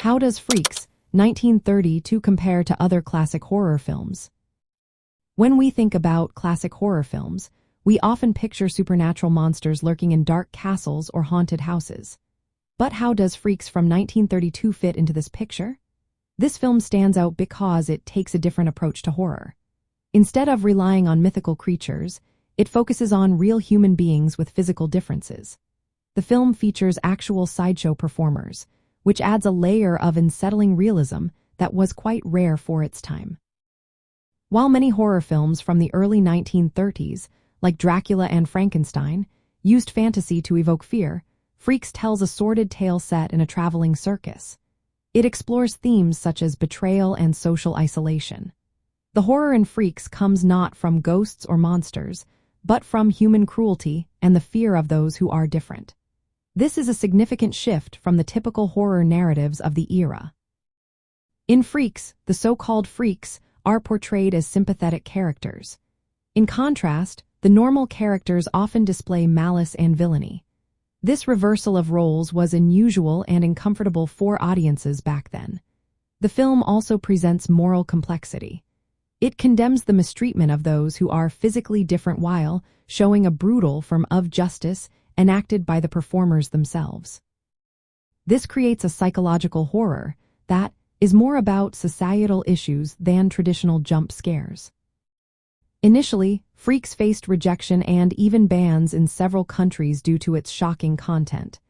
How does Freaks, 1932 compare to other classic horror films? When we think about classic horror films, we often picture supernatural monsters lurking in dark castles or haunted houses. But how does Freaks from 1932 fit into this picture? This film stands out because it takes a different approach to horror. Instead of relying on mythical creatures, it focuses on real human beings with physical differences. The film features actual sideshow performers, which adds a layer of unsettling realism that was quite rare for its time. While many horror films from the early 1930s, like Dracula and Frankenstein, used fantasy to evoke fear, Freaks tells a sordid tale set in a traveling circus. It explores themes such as betrayal and social isolation. The horror in Freaks comes not from ghosts or monsters, but from human cruelty and the fear of those who are different. This is a significant shift from the typical horror narratives of the era. In Freaks, the so-called freaks are portrayed as sympathetic characters. In contrast, the normal characters often display malice and villainy. This reversal of roles was unusual and uncomfortable for audiences back then. The film also presents moral complexity. It condemns the mistreatment of those who are physically different while showing a brutal form of justice enacted by the performers themselves. This creates a psychological horror that is more about societal issues than traditional jump scares. Initially, Freaks faced rejection and even bans in several countries due to its shocking content.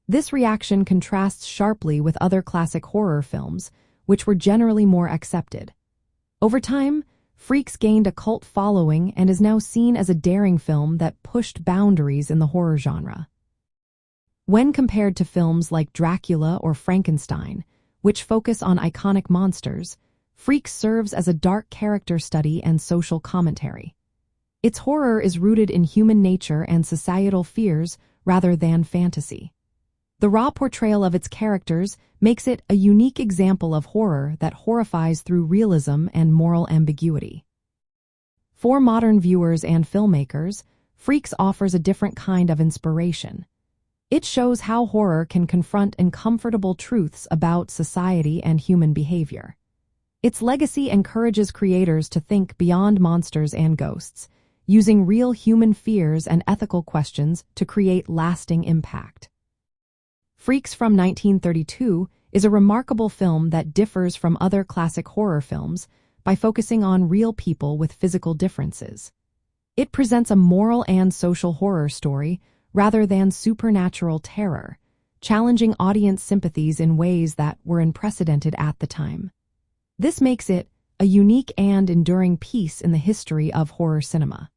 This reaction contrasts sharply with other classic horror films, which were generally more accepted. Over time, Freaks gained a cult following and is now seen as a daring film that pushed boundaries in the horror genre. When compared to films like Dracula or Frankenstein, which focus on iconic monsters, Freaks serves as a dark character study and social commentary. Its horror is rooted in human nature and societal fears rather than fantasy. The raw portrayal of its characters makes it a unique example of horror that horrifies through realism and moral ambiguity. For modern viewers and filmmakers, Freaks offers a different kind of inspiration. It shows how horror can confront uncomfortable truths about society and human behavior. Its legacy encourages creators to think beyond monsters and ghosts, using real human fears and ethical questions to create lasting impact. Freaks from 1932 is a remarkable film that differs from other classic horror films by focusing on real people with physical differences. It presents a moral and social horror story rather than supernatural terror, challenging audience sympathies in ways that were unprecedented at the time. This makes it a unique and enduring piece in the history of horror cinema.